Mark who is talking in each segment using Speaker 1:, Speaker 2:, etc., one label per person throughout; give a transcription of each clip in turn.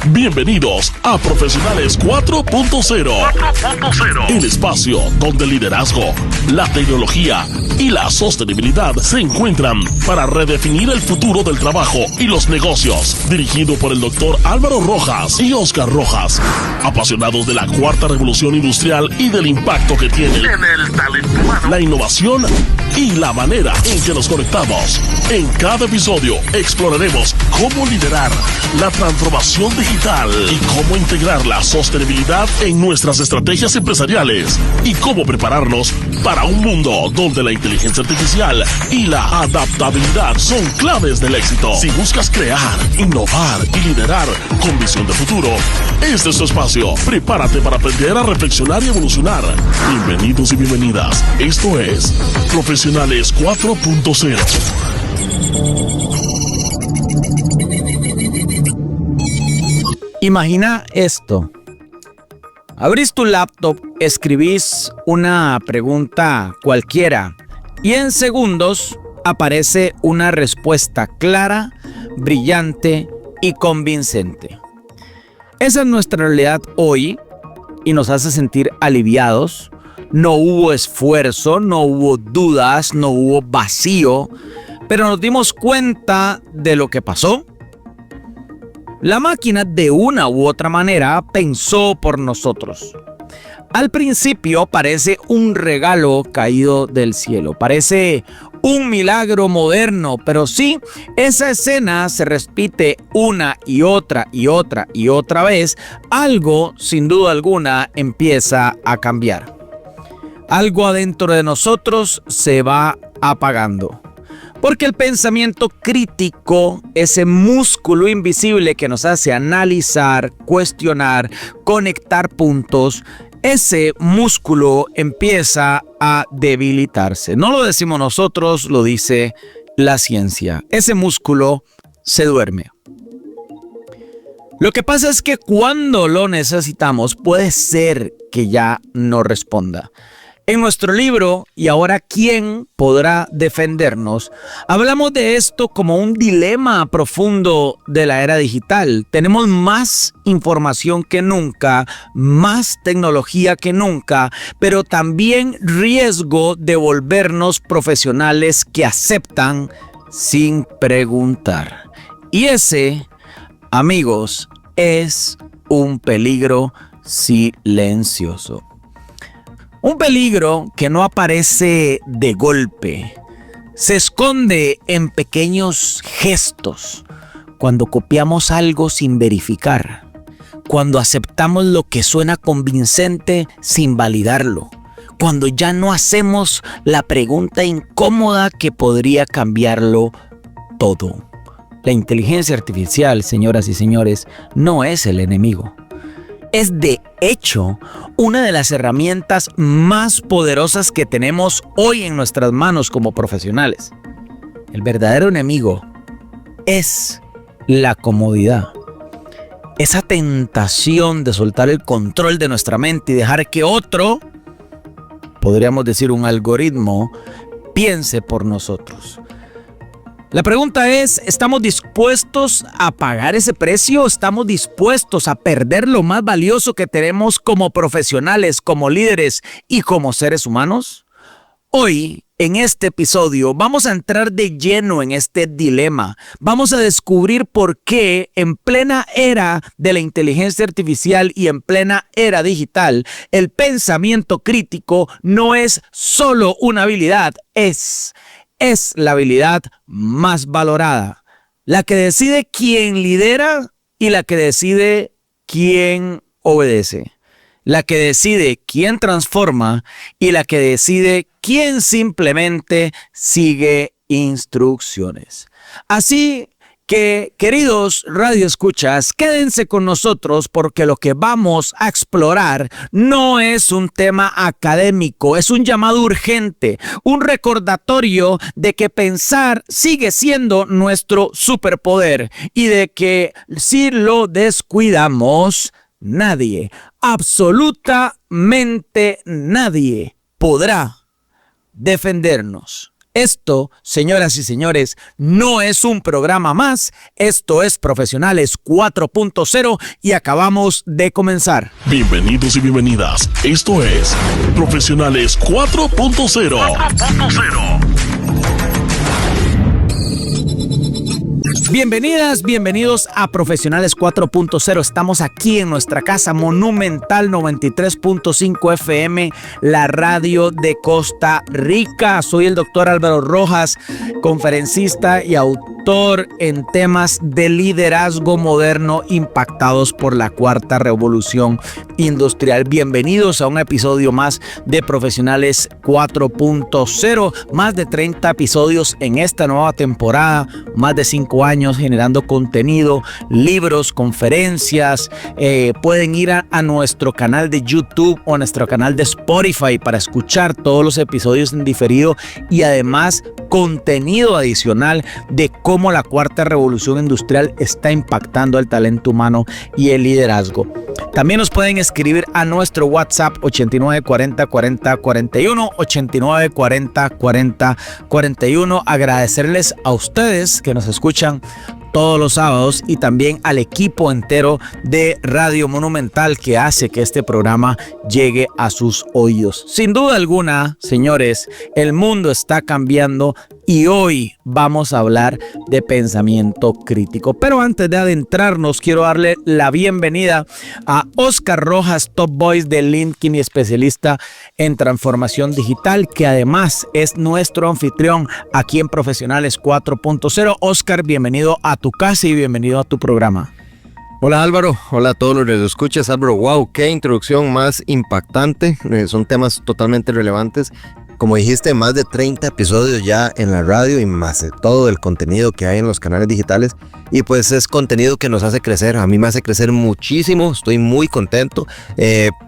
Speaker 1: Bienvenidos a Profesionales 4.0, el espacio donde el liderazgo, la tecnología y la sostenibilidad se encuentran para redefinir el futuro del trabajo y los negocios. Dirigido por el Dr. Álvaro Rojas y Oscar Rojas, apasionados de la cuarta revolución industrial y del impacto que tiene en el talento humano, la innovación y la manera en que nos conectamos. En cada episodio exploraremos cómo liderar la transformación digital y cómo integrar la sostenibilidad en nuestras estrategias empresariales y cómo prepararnos para un mundo donde la inteligencia artificial y la adaptabilidad son claves del éxito. Si buscas crear, innovar y liderar con visión de futuro, este es tu espacio. Prepárate para aprender a reflexionar y evolucionar. Bienvenidos y bienvenidas. Esto es Profesionales 4.0.
Speaker 2: Imagina esto. Abrís tu laptop, escribís una pregunta cualquiera y en segundos aparece una respuesta clara, brillante y convincente. Esa es nuestra realidad hoy y nos hace sentir aliviados. No hubo esfuerzo, no hubo dudas, no hubo vacío, pero nos dimos cuenta de lo que pasó. La máquina de una u otra manera pensó por nosotros. Al principio parece un regalo caído del cielo, parece un milagro moderno, pero sí, esa escena se repite una y otra y otra y otra vez. Algo, sin duda alguna, empieza a cambiar. Algo adentro de nosotros se va apagando. Porque el pensamiento crítico, ese músculo invisible que nos hace analizar, cuestionar, conectar puntos, ese músculo empieza a debilitarse. No lo decimos nosotros, lo dice la ciencia. Ese músculo se duerme. Lo que pasa es que cuando lo necesitamos, puede ser que ya no responda. En nuestro libro, ¿Y ahora quién podrá defendernos?, hablamos de esto como un dilema profundo de la era digital. Tenemos más información que nunca, más tecnología que nunca, pero también riesgo de volvernos profesionales que aceptan sin preguntar. Y ese, amigos, es un peligro silencioso. Un peligro que no aparece de golpe, se esconde en pequeños gestos, cuando copiamos algo sin verificar, cuando aceptamos lo que suena convincente sin validarlo, cuando ya no hacemos la pregunta incómoda que podría cambiarlo todo. La inteligencia artificial, señoras y señores, no es el enemigo. Es de hecho una de las herramientas más poderosas que tenemos hoy en nuestras manos como profesionales. El verdadero enemigo es la comodidad. Esa tentación de soltar el control de nuestra mente y dejar que otro, podríamos decir un algoritmo, piense por nosotros. La pregunta es, ¿estamos dispuestos a pagar ese precio? ¿Estamos dispuestos a perder lo más valioso que tenemos como profesionales, como líderes y como seres humanos? Hoy, en este episodio, vamos a entrar de lleno en este dilema. Vamos a descubrir por qué en plena era de la inteligencia artificial y en plena era digital, el pensamiento crítico no es solo una habilidad, es la habilidad más valorada, la que decide quién lidera y la que decide quién obedece, la que decide quién transforma y la que decide quién simplemente sigue instrucciones. Así que, queridos radioescuchas, quédense con nosotros porque lo que vamos a explorar no es un tema académico, es un llamado urgente, un recordatorio de que pensar sigue siendo nuestro superpoder y de que si lo descuidamos, nadie, absolutamente nadie, podrá defendernos. Esto, señoras y señores, no es un programa más. Esto es Profesionales 4.0 y acabamos de comenzar.
Speaker 1: Bienvenidos y bienvenidas. Esto es Profesionales 4.0.
Speaker 2: Bienvenidas, bienvenidos a Profesionales 4.0. Estamos aquí en nuestra casa Monumental 93.5 FM, la radio de Costa Rica. Soy el doctor Álvaro Rojas, conferencista y autor en temas de liderazgo moderno impactados por la cuarta revolución industrial. Bienvenidos a un episodio más de Profesionales 4.0. Más de 30 episodios en esta nueva temporada, más de 5 años generando contenido, libros, conferencias. Pueden ir a nuestro canal de YouTube o a nuestro canal de Spotify para escuchar todos los episodios en diferido y además contenido adicional de cómo la cuarta revolución industrial está impactando el talento humano y el liderazgo. También nos pueden escribir a nuestro WhatsApp 89404041, 89404041. Agradecerles a ustedes que nos escuchan todos los sábados y también al equipo entero de Radio Monumental que hace que este programa llegue a sus oídos. Sin duda alguna, señores, el mundo está cambiando y hoy vamos a hablar de pensamiento crítico. Pero antes de adentrarnos, quiero darle la bienvenida a Oscar Rojas, Top Voice de LinkedIn y especialista en transformación digital, que además es nuestro anfitrión aquí en Profesionales 4.0. Oscar, bienvenido a tu casa y bienvenido a tu programa.
Speaker 3: Hola Álvaro, hola a todos los que escuchas. Álvaro, wow, qué introducción más impactante, son temas totalmente relevantes. Como dijiste, más de 30 episodios ya en la radio y más de todo el contenido que hay en los canales digitales. Y pues es contenido que nos hace crecer, a mí me hace crecer muchísimo, estoy muy contento.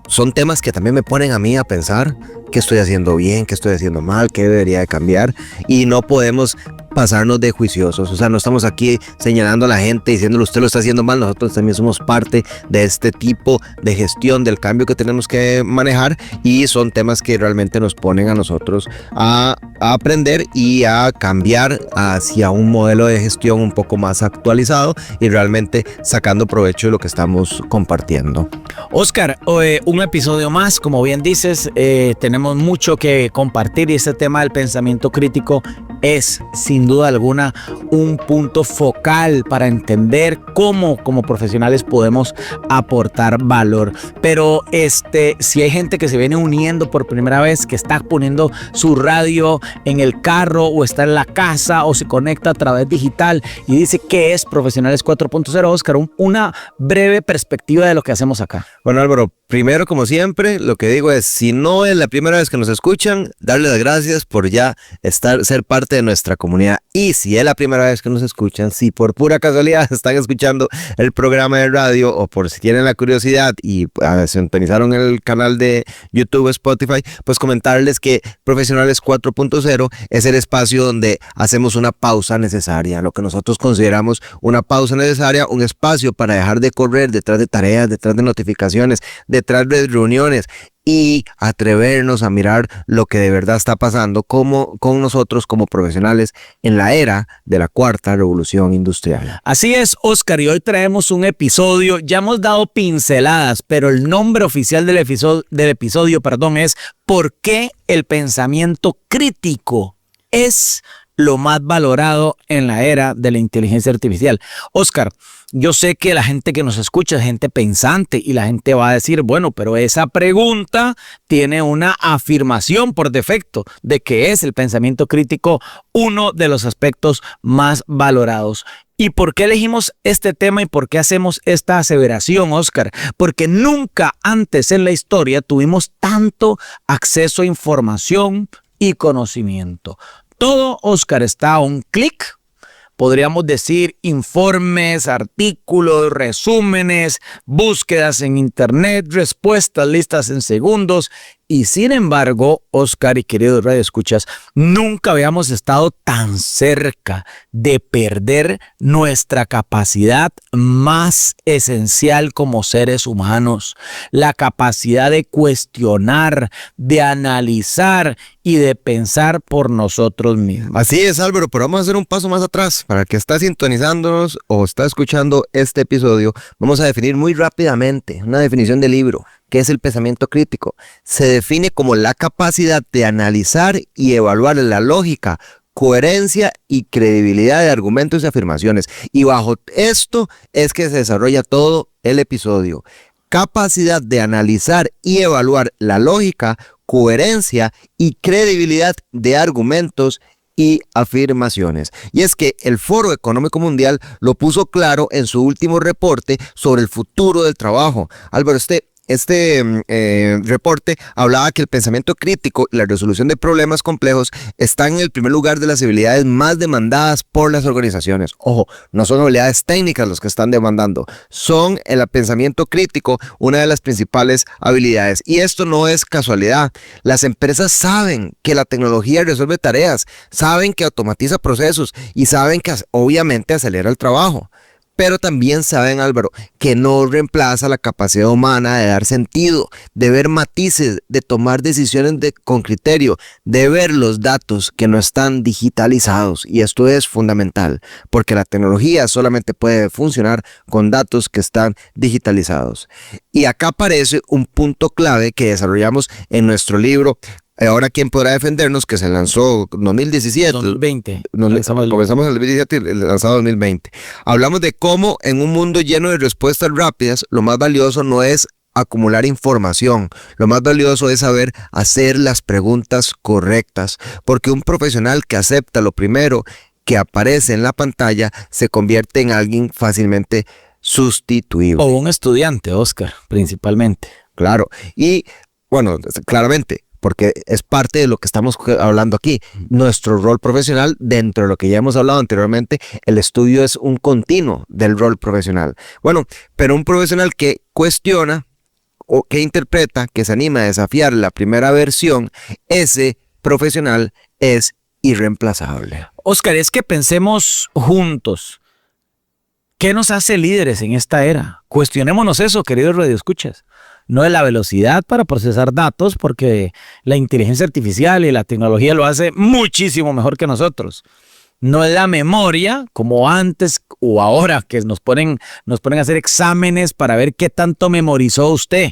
Speaker 3: Son temas que también me ponen a mí a pensar qué estoy haciendo bien, qué estoy haciendo mal, qué debería de cambiar. Y no podemos pasarnos de juiciosos, o sea, no estamos aquí señalando a la gente diciéndole usted lo está haciendo mal. Nosotros también somos parte de este tipo de gestión del cambio que tenemos que manejar y son temas que realmente nos ponen a nosotros a aprender y a cambiar hacia un modelo de gestión un poco más actualizado y realmente sacando provecho de lo que estamos compartiendo.
Speaker 2: Oscar, un episodio más, como bien dices, tenemos mucho que compartir y este tema del pensamiento crítico es sin duda alguna un punto focal para entender cómo como profesionales podemos aportar valor. Pero si hay gente que se viene uniendo por primera vez, que está poniendo su radio en el carro o está en la casa o se conecta a través digital y dice ¿qué es Profesionales 4.0? Oscar, una breve perspectiva de lo que hacemos acá.
Speaker 3: Bueno, Álvaro, primero, como siempre, lo que digo es, si no es la primera vez que nos escuchan, darles las gracias por ya ser parte de nuestra comunidad. Y si es la primera vez que nos escuchan, si por pura casualidad están escuchando el programa de radio o por si tienen la curiosidad y sintonizaron el canal de YouTube o Spotify, pues comentarles que Profesionales 4.0 es el espacio donde hacemos una pausa necesaria, lo que nosotros consideramos una pausa necesaria, un espacio para dejar de correr detrás de tareas, detrás de notificaciones, detrás de reuniones y atrevernos a mirar lo que de verdad está pasando con nosotros como profesionales en la era de la cuarta revolución industrial.
Speaker 2: Así es, Oscar, y hoy traemos un episodio, ya hemos dado pinceladas, pero el nombre oficial del episodio, es ¿por qué el pensamiento crítico es lo más valorado en la era de la inteligencia artificial? Oscar, yo sé que la gente que nos escucha es gente pensante y la gente va a decir, bueno, pero esa pregunta tiene una afirmación por defecto de que es el pensamiento crítico uno de los aspectos más valorados. ¿Y por qué elegimos este tema y por qué hacemos esta aseveración, Oscar? Porque nunca antes en la historia tuvimos tanto acceso a información y conocimiento. Todo, Oscar, está a un clic. Podríamos decir informes, artículos, resúmenes, búsquedas en internet, respuestas listas en segundos Y sin embargo, Oscar y queridos radioescuchas, nunca habíamos estado tan cerca de perder nuestra capacidad más esencial como seres humanos, la capacidad de cuestionar, de analizar y de pensar por nosotros mismos.
Speaker 3: Así es, Álvaro, pero vamos a hacer un paso más atrás. Para el que está sintonizándonos o está escuchando este episodio, vamos a definir muy rápidamente una definición de libro. ¿Qué es el pensamiento crítico? Se define como la capacidad de analizar y evaluar la lógica, coherencia y credibilidad de argumentos y afirmaciones. Y bajo esto es que se desarrolla todo el episodio. Capacidad de analizar y evaluar la lógica, coherencia y credibilidad de argumentos y afirmaciones. Y es que el Foro Económico Mundial lo puso claro en su último reporte sobre el futuro del trabajo. Álvaro, este reporte hablaba que el pensamiento crítico y la resolución de problemas complejos están en el primer lugar de las habilidades más demandadas por las organizaciones. Ojo, no son habilidades técnicas los que están demandando, son el pensamiento crítico una de las principales habilidades. Y esto no es casualidad. Las empresas saben que la tecnología resuelve tareas, saben que automatiza procesos y saben que obviamente acelera el trabajo. Pero también saben, Álvaro, que no reemplaza la capacidad humana de dar sentido, de ver matices, de tomar decisiones con criterio, de ver los datos que no están digitalizados. Y esto es fundamental, porque la tecnología solamente puede funcionar con datos que están digitalizados. Y acá aparece un punto clave que desarrollamos en nuestro libro. Ahora, ¿quién podrá defendernos? Que se lanzó en 2017.
Speaker 2: 2020.
Speaker 3: Comenzamos el 2017 y lanzado 2020. Hablamos de cómo en un mundo lleno de respuestas rápidas, lo más valioso no es acumular información. Lo más valioso es saber hacer las preguntas correctas. Porque un profesional que acepta lo primero que aparece en la pantalla se convierte en alguien fácilmente sustituible.
Speaker 2: O un estudiante, Oscar, principalmente.
Speaker 3: Claro. Y bueno, claramente, porque es parte de lo que estamos hablando aquí. Nuestro rol profesional, dentro de lo que ya hemos hablado anteriormente, el estudio es un continuo del rol profesional. Bueno, pero un profesional que cuestiona o que interpreta, que se anima a desafiar la primera versión, ese profesional es irreemplazable.
Speaker 2: Oscar, es que pensemos juntos. ¿Qué nos hace líderes en esta era? Cuestionémonos eso, queridos radioescuchas. No es la velocidad para procesar datos, porque la inteligencia artificial y la tecnología lo hace muchísimo mejor que nosotros. No es la memoria, como antes o ahora, que nos ponen a hacer exámenes para ver qué tanto memorizó usted,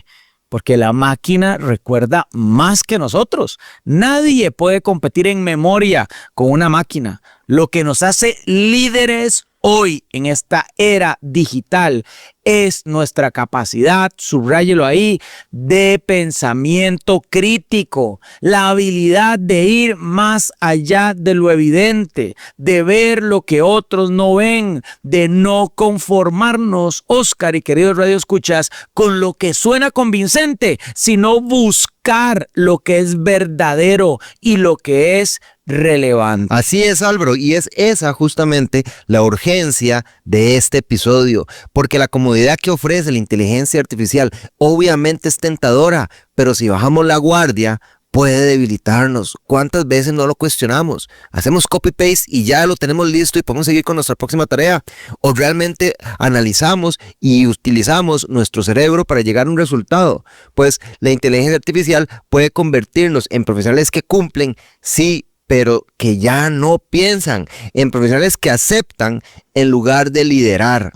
Speaker 2: porque la máquina recuerda más que nosotros. Nadie puede competir en memoria con una máquina. Lo que nos hace líderes hoy en esta era digital es nuestra capacidad, subráyelo ahí, de pensamiento crítico, la habilidad de ir más allá de lo evidente, de ver lo que otros no ven, de no conformarnos, Oscar y queridos radioescuchas, con lo que suena convincente, sino buscar lo que es verdadero y lo que es relevante.
Speaker 3: Así es, Álvaro, y es esa justamente la urgencia de este episodio, porque la comodidad que ofrece la inteligencia artificial obviamente es tentadora, pero si bajamos la guardia puede debilitarnos. ¿Cuántas veces no lo cuestionamos? Hacemos copy-paste y ya lo tenemos listo y podemos seguir con nuestra próxima tarea. ¿O realmente analizamos y utilizamos nuestro cerebro para llegar a un resultado? Pues la inteligencia artificial puede convertirnos en profesionales que cumplen, sí, pero que ya no piensan, en profesionales que aceptan en lugar de liderar.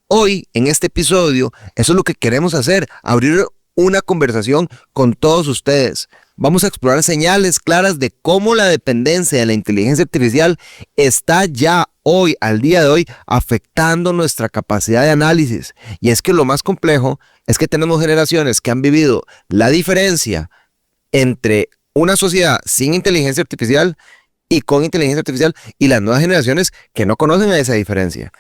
Speaker 3: Hoy, en este episodio, eso es lo que queremos hacer, abrir una conversación con todos ustedes. Vamos a explorar señales claras de cómo la dependencia de la inteligencia artificial está ya hoy, al día de hoy, afectando nuestra capacidad de análisis. Y es que lo más complejo es que tenemos generaciones que han vivido la diferencia entre una sociedad sin inteligencia artificial y con inteligencia artificial, y las nuevas generaciones que no conocen esa diferencia.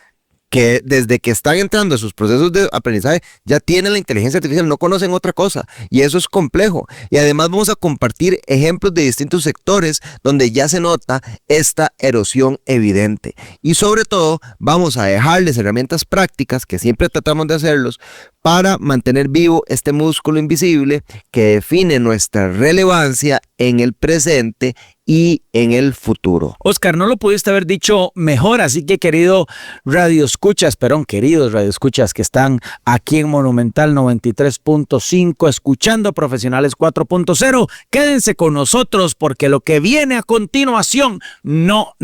Speaker 3: que desde que están entrando a sus procesos de aprendizaje ya tienen la inteligencia artificial, no conocen otra cosa y eso es complejo. Y además vamos a compartir ejemplos de distintos sectores donde ya se nota esta erosión evidente. Y sobre todo vamos a dejarles herramientas prácticas, que siempre tratamos de hacerlos, para mantener vivo este músculo invisible que define nuestra relevancia en el presente y en el futuro.
Speaker 2: Oscar, no lo pudiste haber dicho mejor, así que queridos radioescuchas que están aquí en Monumental 93.5 escuchando Profesionales 4.0, quédense con nosotros porque lo que viene a continuación no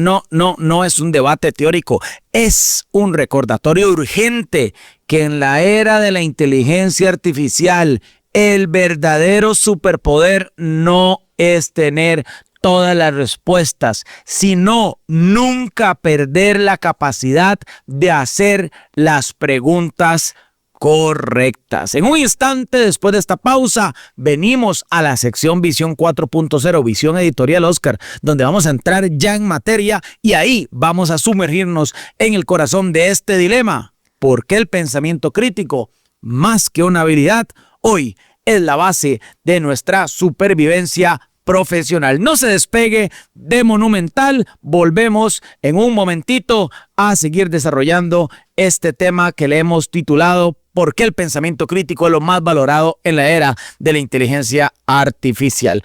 Speaker 2: es un debate teórico, es un recordatorio urgente que en la era de la inteligencia artificial el verdadero superpoder no es tener todas las respuestas, sino nunca perder la capacidad de hacer las preguntas correctas. En un instante después de esta pausa, venimos a la sección Visión 4.0, Visión Editorial Oscar, donde vamos a entrar ya en materia y ahí vamos a sumergirnos en el corazón de este dilema. ¿Por qué el pensamiento crítico, más que una habilidad, hoy es la base de nuestra supervivencia profesional? No se despegue de Monumental, volvemos en un momentito a seguir desarrollando este tema que le hemos titulado ¿Por qué el pensamiento crítico es lo más valorado en la era de la inteligencia artificial?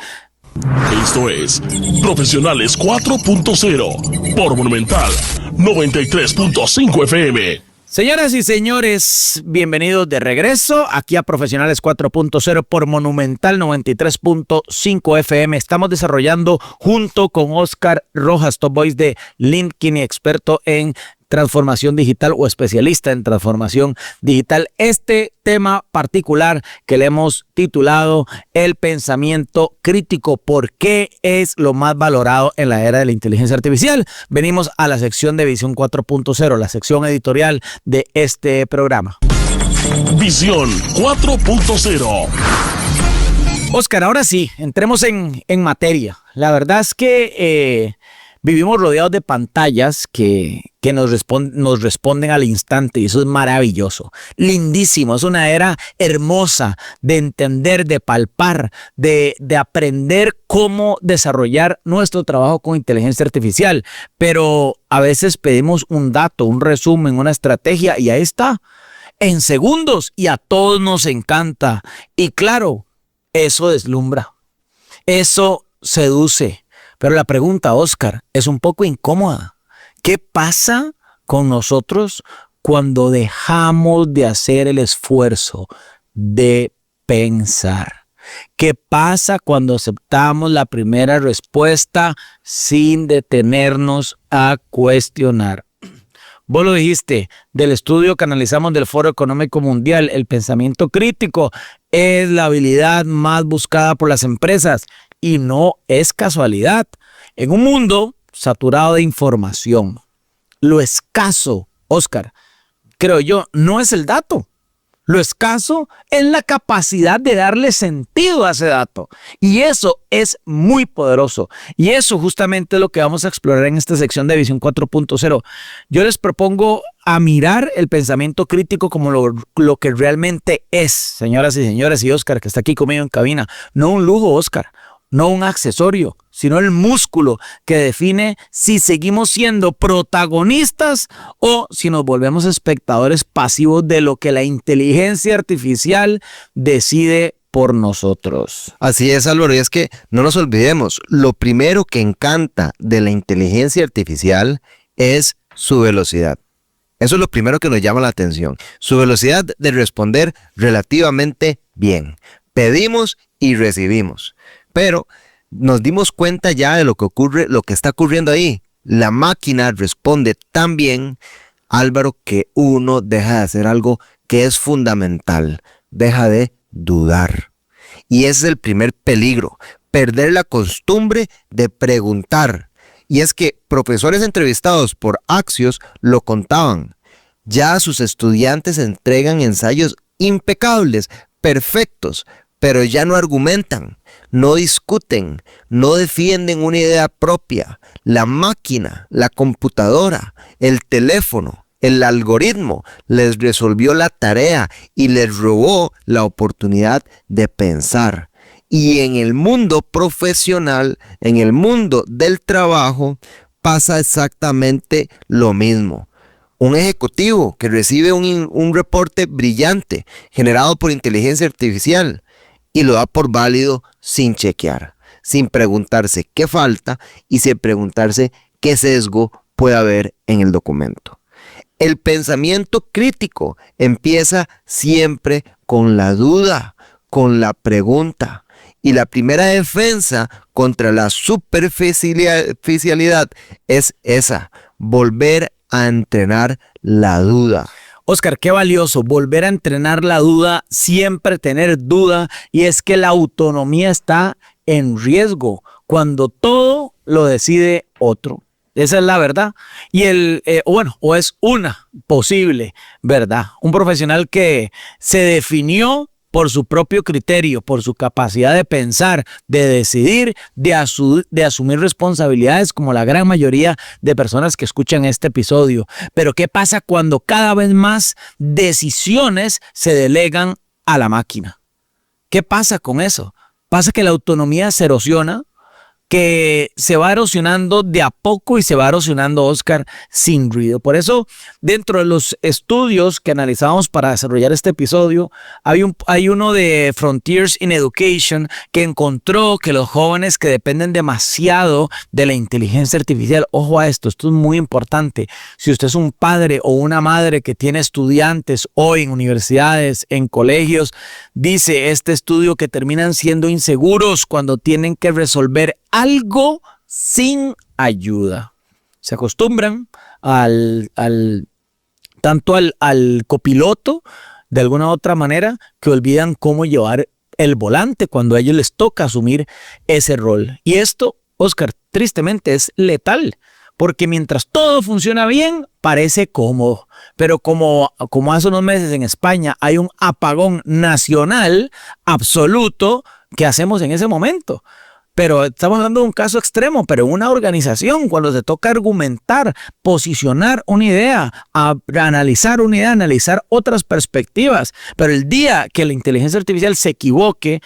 Speaker 1: Esto es Profesionales 4.0 por Monumental 93.5 FM.
Speaker 2: Señoras y señores, bienvenidos de regreso aquí a Profesionales 4.0 por Monumental 93.5 FM. Estamos desarrollando junto con Oscar Rojas, Top Voice de LinkedIn y experto en transformación digital o especialista en transformación digital, este tema particular que le hemos titulado el pensamiento crítico, ¿por qué es lo más valorado en la era de la inteligencia artificial? Venimos a la sección de Visión 4.0, la sección editorial de este programa.
Speaker 1: Visión 4.0.
Speaker 2: Oscar, ahora sí, entremos en materia. La verdad es que vivimos rodeados de pantallas que nos responden al instante y eso es maravilloso, lindísimo, es una era hermosa de entender, de palpar, de aprender cómo desarrollar nuestro trabajo con inteligencia artificial, pero a veces pedimos un dato, un resumen, una estrategia y ahí está, en segundos y a todos nos encanta y claro, eso deslumbra, eso seduce. Pero la pregunta, Oscar, es un poco incómoda. ¿Qué pasa con nosotros cuando dejamos de hacer el esfuerzo de pensar? ¿Qué pasa cuando aceptamos la primera respuesta sin detenernos a cuestionar? Vos lo dijiste, del estudio que analizamos del Foro Económico Mundial, el pensamiento crítico es la habilidad más buscada por las empresas. Y no es casualidad. En un mundo saturado de información, lo escaso, Oscar, creo yo, no es el dato. Lo escaso es la capacidad de darle sentido a ese dato. Y eso es muy poderoso. Y eso justamente es lo que vamos a explorar en esta sección de Visión 4.0. Yo les propongo a mirar el pensamiento crítico como lo que realmente es, señoras y señores, y Oscar, que está aquí conmigo en cabina. No un lujo, Oscar. No un accesorio, sino el músculo que define si seguimos siendo protagonistas o si nos volvemos espectadores pasivos de lo que la inteligencia artificial decide por nosotros.
Speaker 3: Así es, Álvaro, y es que no nos olvidemos, lo primero que encanta de la inteligencia artificial es su velocidad. Eso es lo primero que nos llama la atención, su velocidad de responder relativamente bien. Pedimos y recibimos. Pero nos dimos cuenta ya de lo que está ocurriendo ahí. La máquina responde tan bien, Álvaro, que uno deja de hacer algo que es fundamental. Deja de dudar. Y ese es el primer peligro, perder la costumbre de preguntar. Y es que profesores entrevistados por Axios lo contaban. Ya sus estudiantes entregan ensayos impecables, perfectos, pero ya no argumentan, no discuten, no defienden una idea propia. La máquina, la computadora, el teléfono, El algoritmo les resolvió la tarea y les robó la oportunidad de pensar. Y en el mundo profesional, en el mundo del trabajo, pasa exactamente lo mismo. Un ejecutivo que recibe un reporte brillante generado por inteligencia artificial y lo da por válido sin chequear, sin preguntarse qué falta y sin preguntarse qué sesgo puede haber en el documento. El pensamiento crítico empieza siempre con la duda, con la pregunta. Y la primera defensa contra la superficialidad es esa, volver a entrenar la duda.
Speaker 2: Oscar, qué valioso, volver a entrenar la duda, siempre tener duda, y es que la autonomía está en riesgo cuando todo lo decide otro. Esa es la verdad. Y o es una posible verdad. Un profesional que se definió por su propio criterio, por su capacidad de pensar, de decidir, de asumir responsabilidades, como la gran mayoría de personas que escuchan este episodio. Pero ¿qué pasa cuando cada vez más decisiones se delegan a la máquina? ¿Qué pasa con eso? Pasa que la autonomía se erosiona, que se va erosionando de a poco y se va erosionando, Oscar, sin ruido. Por eso, dentro de los estudios que analizamos para desarrollar este episodio, hay uno de Frontiers in Education que encontró que los jóvenes que dependen demasiado de la inteligencia artificial, ojo a esto es muy importante. Si usted es un padre o una madre que tiene estudiantes hoy en universidades, en colegios, dice este estudio que terminan siendo inseguros cuando tienen que resolver algo sin ayuda. Se acostumbran tanto al copiloto de alguna otra manera que olvidan cómo llevar el volante cuando a ellos les toca asumir ese rol. Y esto, Oscar, tristemente es letal, porque mientras todo funciona bien, parece cómodo. Pero como hace unos meses en España hay un apagón nacional absoluto, ¿qué hacemos en ese momento? Pero estamos hablando de un caso extremo, pero en una organización, cuando se toca argumentar, posicionar una idea, analizar una idea, analizar otras perspectivas. Pero el día que la inteligencia artificial se equivoque,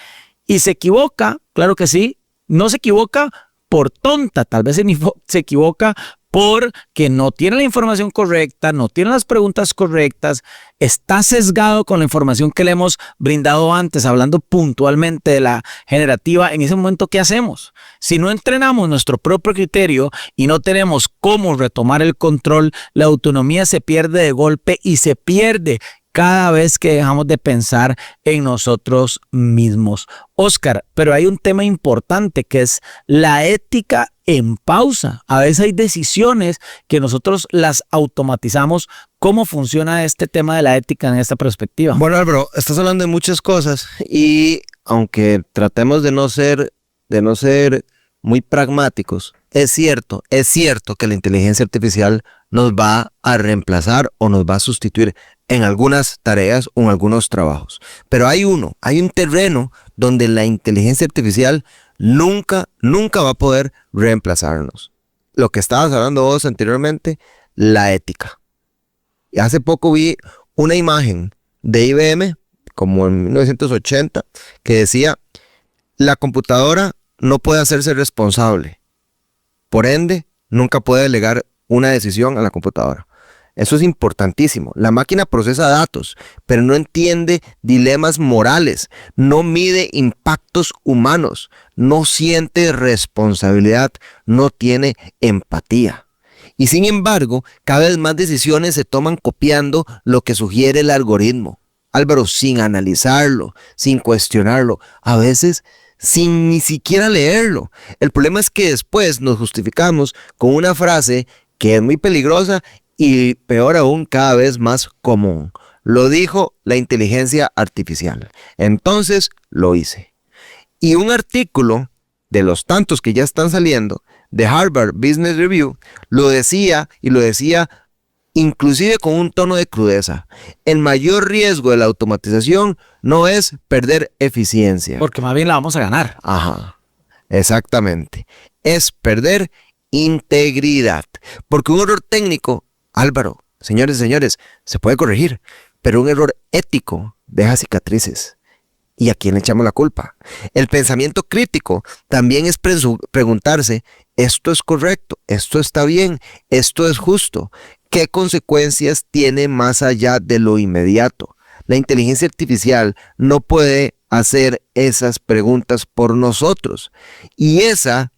Speaker 2: y se equivoca, claro que sí, no se equivoca por tonta, tal vez se equivoca porque no tiene la información correcta, no tiene las preguntas correctas, está sesgado con la información que le hemos brindado antes, hablando puntualmente de la generativa. En ese momento, ¿qué hacemos? Si no entrenamos nuestro propio criterio y no tenemos cómo retomar el control, la autonomía se pierde de golpe y se pierde cada vez que dejamos de pensar en nosotros mismos. Oscar, pero hay un tema importante que es la ética en pausa. A veces hay decisiones que nosotros las automatizamos. ¿Cómo funciona este tema de la ética en esta perspectiva?
Speaker 3: Bueno, Álvaro, estás hablando de muchas cosas y aunque tratemos de no ser muy pragmáticos, es cierto que la inteligencia artificial nos va a reemplazar o nos va a sustituir en algunas tareas o en algunos trabajos. Pero hay un terreno donde la inteligencia artificial nunca va a poder reemplazarnos. Lo que estabas hablando vos anteriormente, la ética. Y hace poco vi una imagen de IBM, como en 1980, que decía, la computadora no puede hacerse responsable. Por ende, nunca puede delegar una decisión a la computadora. Eso es importantísimo. La máquina procesa datos, pero no entiende dilemas morales, no mide impactos humanos, no siente responsabilidad, no tiene empatía. Y sin embargo, cada vez más decisiones se toman copiando lo que sugiere el algoritmo. Álvaro, sin analizarlo, sin cuestionarlo, a veces sin ni siquiera leerlo. El problema es que después nos justificamos con una frase que es muy peligrosa y peor aún, cada vez más común. Lo dijo la inteligencia artificial. Entonces lo hice. Y un artículo de los tantos que ya están saliendo de Harvard Business Review lo decía inclusive con un tono de crudeza. El mayor riesgo de la automatización no es perder eficiencia.
Speaker 2: Porque más bien la vamos a ganar.
Speaker 3: Ajá, exactamente. Es perder integridad. Porque un error técnico, Álvaro, señores, se puede corregir, pero un error ético deja cicatrices. ¿Y a quién le echamos la culpa? El pensamiento crítico también es preguntarse, ¿esto es correcto? ¿Esto está bien? ¿Esto es justo? ¿Qué consecuencias tiene más allá de lo inmediato? La inteligencia artificial no puede hacer esas preguntas por nosotros. Y esa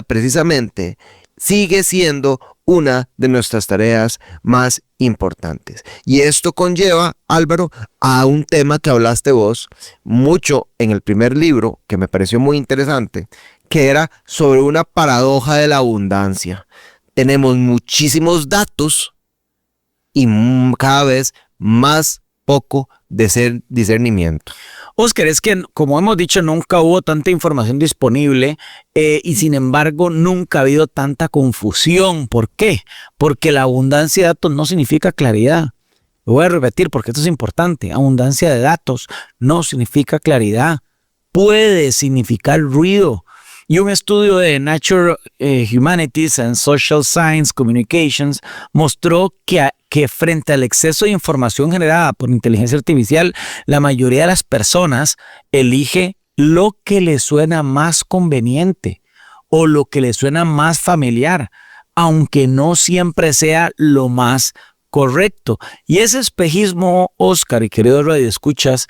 Speaker 3: precisamente sigue siendo una de nuestras tareas más importantes. Y esto conlleva, Álvaro, a un tema que hablaste vos mucho en el primer libro, que me pareció muy interesante, que era sobre una paradoja de la abundancia. Tenemos muchísimos datos y cada vez más poco discernimiento.
Speaker 2: Oscar, es que como hemos dicho, nunca hubo tanta información disponible y sin embargo nunca ha habido tanta confusión. ¿Por qué? Porque la abundancia de datos no significa claridad. Lo voy a repetir porque esto es importante. Abundancia de datos no significa claridad. Puede significar ruido. Y un estudio de Nature Humanities and Social Science Communications mostró que frente al exceso de información generada por inteligencia artificial, la mayoría de las personas elige lo que le suena más conveniente o lo que le suena más familiar, aunque no siempre sea lo más correcto. Y ese espejismo, Oscar y queridos radioescuchas,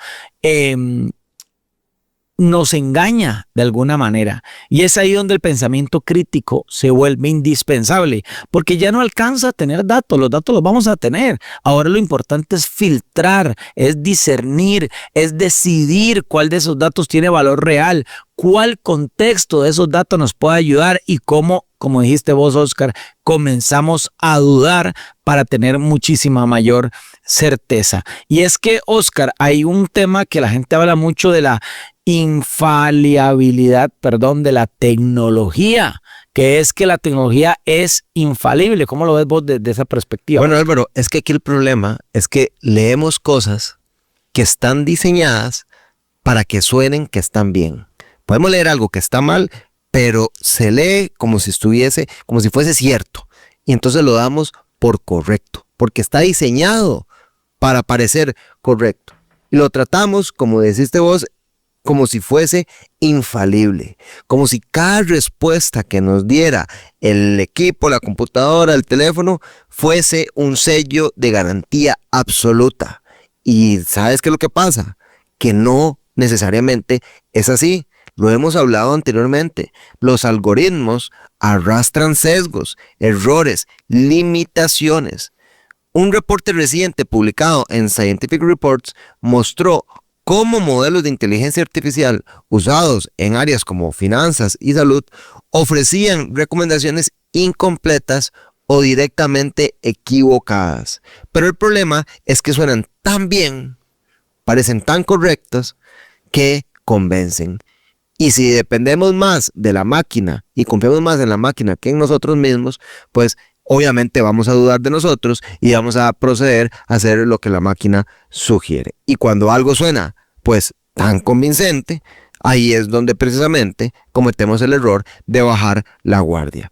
Speaker 2: nos engaña de alguna manera, y es ahí donde el pensamiento crítico se vuelve indispensable, porque ya no alcanza a tener datos, los datos los vamos a tener. Ahora lo importante es filtrar, es discernir, es decidir cuál de esos datos tiene valor real, cuál contexto de esos datos nos puede ayudar y cómo, como dijiste vos, Oscar, comenzamos a dudar para tener muchísima mayor certeza. Y es que, Oscar, hay un tema que la gente habla mucho de la infalibilidad, de la tecnología, que es que la tecnología es infalible. ¿Cómo lo ves vos desde esa perspectiva?
Speaker 3: Bueno, Álvaro, es que aquí el problema es que leemos cosas que están diseñadas para que suenen que están bien. Podemos leer algo que está mal, pero se lee como si fuese cierto. Y entonces lo damos por correcto, porque está diseñado para parecer correcto. Y lo tratamos, como deciste vos, como si fuese infalible, como si cada respuesta que nos diera el equipo, la computadora, el teléfono, fuese un sello de garantía absoluta. Y ¿sabes qué es lo que pasa? Que no necesariamente es así. Lo hemos hablado anteriormente. Los algoritmos arrastran sesgos, errores, limitaciones. Un reporte reciente publicado en Scientific Reports mostró cómo modelos de inteligencia artificial usados en áreas como finanzas y salud ofrecían recomendaciones incompletas o directamente equivocadas. Pero el problema es que suenan tan bien, parecen tan correctas, que convencen. Y si dependemos más de la máquina y confiamos más en la máquina que en nosotros mismos, pues obviamente vamos a dudar de nosotros y vamos a proceder a hacer lo que la máquina sugiere. Y cuando algo suena pues tan convincente, ahí es donde precisamente cometemos el error de bajar la guardia.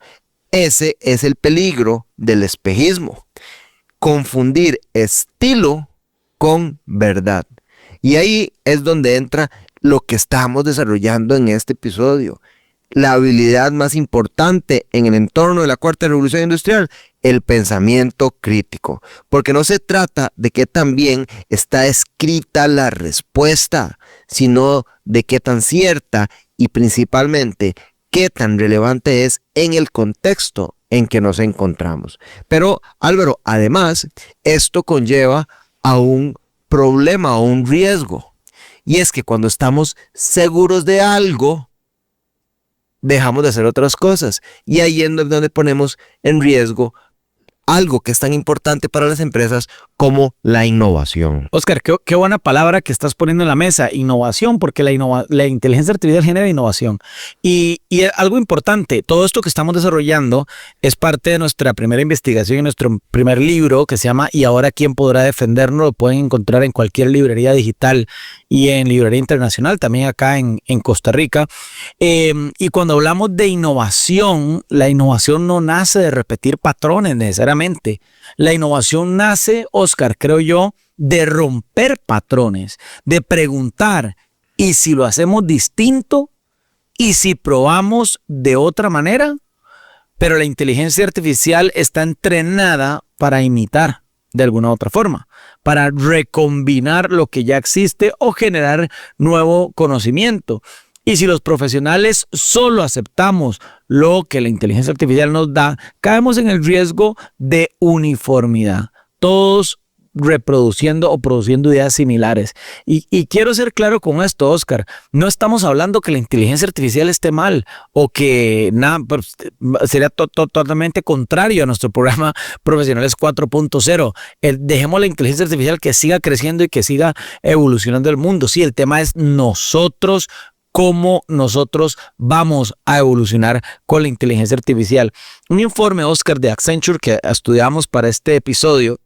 Speaker 3: Ese es el peligro del espejismo. Confundir estilo con verdad. Y ahí es donde entra lo que estamos desarrollando en este episodio. La habilidad más importante en el entorno de la cuarta revolución industrial, el pensamiento crítico. Porque no se trata de qué tan bien está escrita la respuesta, sino de qué tan cierta y principalmente qué tan relevante es en el contexto en que nos encontramos. Pero, Álvaro, además, esto conlleva a un problema o un riesgo. Y es que cuando estamos seguros de algo, dejamos de hacer otras cosas. Y ahí es donde ponemos en riesgo algo que es tan importante para las empresas como la innovación.
Speaker 2: Oscar, qué buena palabra que estás poniendo en la mesa, innovación, porque la inteligencia artificial genera innovación. Y algo importante, todo esto que estamos desarrollando es parte de nuestra primera investigación y nuestro primer libro que se llama ¿Y ahora quién podrá defendernos? Lo pueden encontrar en cualquier librería digital y en librería internacional, también acá en Costa Rica. Y cuando hablamos de innovación, la innovación no nace de repetir patrones necesariamente, nuevamente, la innovación nace, Oscar, creo yo, de romper patrones, de preguntar, ¿y si lo hacemos distinto? ¿Y si probamos de otra manera? Pero la inteligencia artificial está entrenada para imitar de alguna u otra forma, para recombinar lo que ya existe o generar nuevo conocimiento. Y si los profesionales solo aceptamos lo que la inteligencia artificial nos da, caemos en el riesgo de uniformidad. Todos reproduciendo o produciendo ideas similares. Y quiero ser claro con esto, Oscar. No estamos hablando que la inteligencia artificial esté mal o que nada, sería totalmente contrario a nuestro programa Profesionales 4.0. Dejemos la inteligencia artificial que siga creciendo y que siga evolucionando el mundo. Sí, el tema es nosotros, cómo nosotros vamos a evolucionar con la inteligencia artificial. Un informe, Oscar, de Accenture que estudiamos para este episodio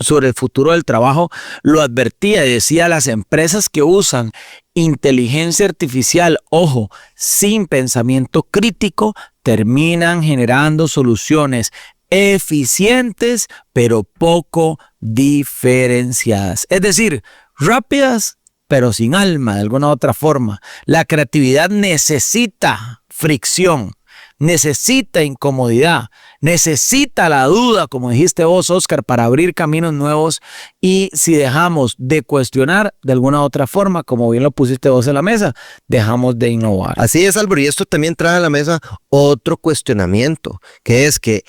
Speaker 2: sobre el futuro del trabajo lo advertía y decía: las empresas que usan inteligencia artificial, ojo, sin pensamiento crítico, terminan generando soluciones eficientes pero poco diferenciadas. Es decir, rápidas pero sin alma de alguna otra forma. La creatividad necesita fricción, necesita incomodidad, necesita la duda, como dijiste vos, Oscar, para abrir caminos nuevos. Y si dejamos de cuestionar de alguna otra forma, como bien lo pusiste vos en la mesa, dejamos de innovar.
Speaker 3: Así es, Álvaro, y esto también trae a la mesa otro cuestionamiento, que es que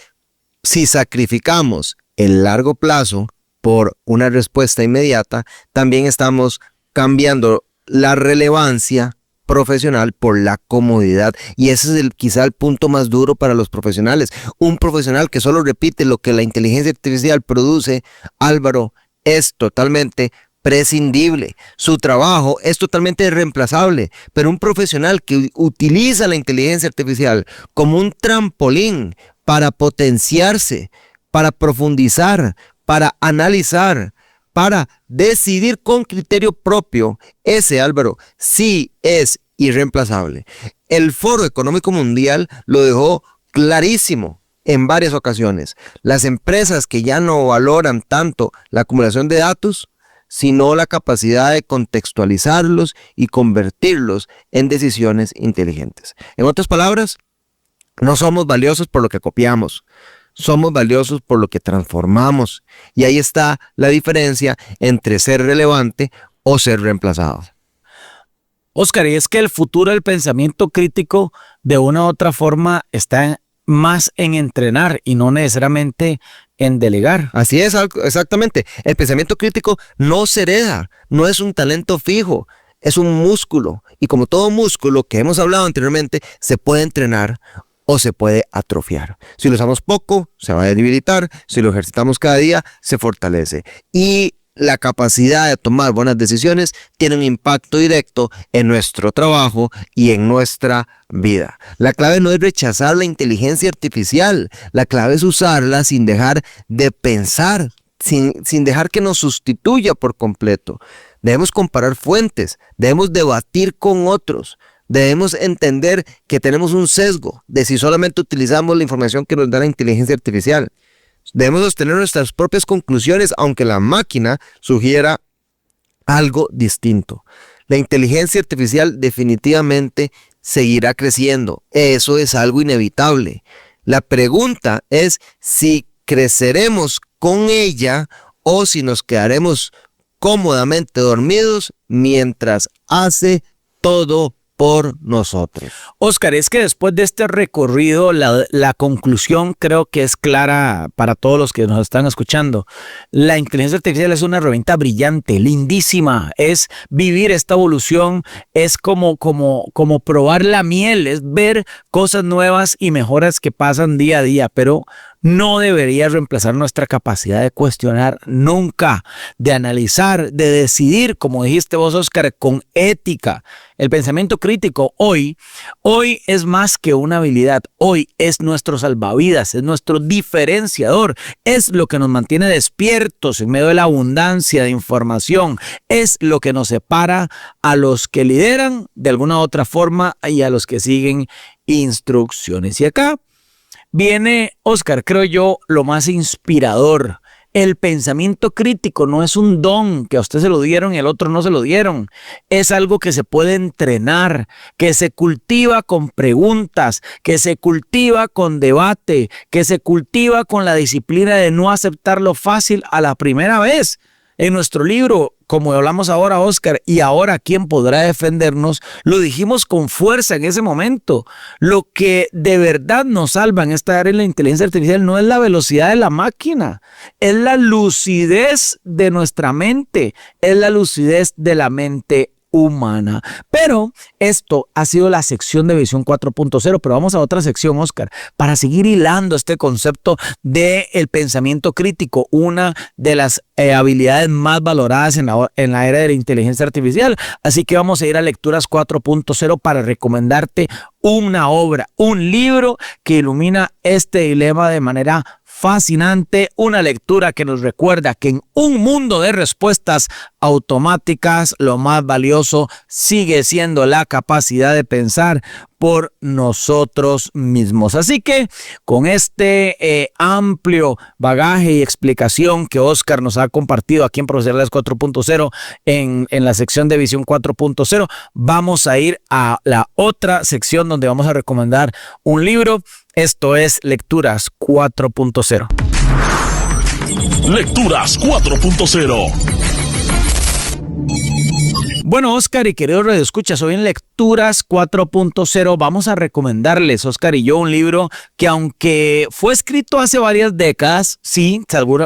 Speaker 3: si sacrificamos el largo plazo por una respuesta inmediata, también estamos cambiando la relevancia profesional por la comodidad, y ese es quizá el punto más duro para los profesionales. Un profesional que solo repite lo que la inteligencia artificial produce, Álvaro, es totalmente prescindible. Su trabajo es totalmente reemplazable, pero un profesional que utiliza la inteligencia artificial como un trampolín para potenciarse, para profundizar, para analizar, para decidir con criterio propio, ese, Álvaro, sí es irreemplazable. El Foro Económico Mundial lo dejó clarísimo en varias ocasiones. Las empresas que ya no valoran tanto la acumulación de datos, sino la capacidad de contextualizarlos y convertirlos en decisiones inteligentes. En otras palabras, no somos valiosos por lo que copiamos. Somos valiosos por lo que transformamos. Y ahí está la diferencia entre ser relevante o ser reemplazado.
Speaker 2: Oscar, y es que el futuro del pensamiento crítico de una u otra forma está más en entrenar y no necesariamente en delegar.
Speaker 3: Así es, exactamente. El pensamiento crítico no se hereda, no es un talento fijo, es un músculo. Y como todo músculo que hemos hablado anteriormente, se puede entrenar o se puede atrofiar. Si lo usamos poco, se va a debilitar. Si lo ejercitamos cada día, se fortalece. Y la capacidad de tomar buenas decisiones tiene un impacto directo en nuestro trabajo y en nuestra vida. La clave no es rechazar la inteligencia artificial. La clave es usarla sin dejar de pensar, sin dejar que nos sustituya por completo. Debemos comparar fuentes, debemos debatir con otros. Debemos entender que tenemos un sesgo de si solamente utilizamos la información que nos da la inteligencia artificial. Debemos sostener nuestras propias conclusiones, aunque la máquina sugiera algo distinto. La inteligencia artificial definitivamente seguirá creciendo. Eso es algo inevitable. La pregunta es si creceremos con ella o si nos quedaremos cómodamente dormidos mientras hace todo por nosotros.
Speaker 2: Oscar, es que después de este recorrido, la conclusión creo que es clara para todos los que nos están escuchando. La inteligencia artificial es una herramienta brillante, lindísima. Es vivir esta evolución, es como probar la miel, es ver cosas nuevas y mejoras que pasan día a día, pero no debería reemplazar nuestra capacidad de cuestionar nunca, de analizar, de decidir, como dijiste vos, Oscar, con ética. El pensamiento crítico hoy es más que una habilidad. Hoy es nuestro salvavidas, es nuestro diferenciador, es lo que nos mantiene despiertos en medio de la abundancia de información, es lo que nos separa a los que lideran de alguna u otra forma y a los que siguen instrucciones. Y acá viene, Oscar, creo yo, lo más inspirador. El pensamiento crítico no es un don que a usted se lo dieron y al otro no se lo dieron. Es algo que se puede entrenar, que se cultiva con preguntas, que se cultiva con debate, que se cultiva con la disciplina de no aceptar lo fácil a la primera vez. En nuestro libro, como hablamos ahora, Oscar, y ahora ¿quién podrá defendernos? Lo dijimos con fuerza en ese momento. Lo que de verdad nos salva en esta área de la inteligencia artificial no es la velocidad de la máquina, es la lucidez de nuestra mente, es la lucidez de la mente humana. Pero esto ha sido la sección de Visión 4.0, pero vamos a otra sección, Oscar, para seguir hilando este concepto del pensamiento crítico, una de las habilidades más valoradas en la era de la inteligencia artificial. Así que vamos a ir a Lecturas 4.0 para recomendarte una obra, un libro que ilumina este dilema de manera fascinante, una lectura que nos recuerda que en un mundo de respuestas automáticas, lo más valioso sigue siendo la capacidad de pensar por nosotros mismos. Así que con este amplio bagaje y explicación que Oscar nos ha compartido aquí en Profesionales 4.0 en la sección de Visión 4.0, vamos a ir a la otra sección donde vamos a recomendar un libro. Esto es Lecturas 4.0.
Speaker 1: Lecturas 4.0.
Speaker 2: Bueno, Oscar y queridos radioescuchas, hoy en Lecturas 4.0 vamos a recomendarles, Oscar y yo, un libro que aunque fue escrito hace varias décadas, sí,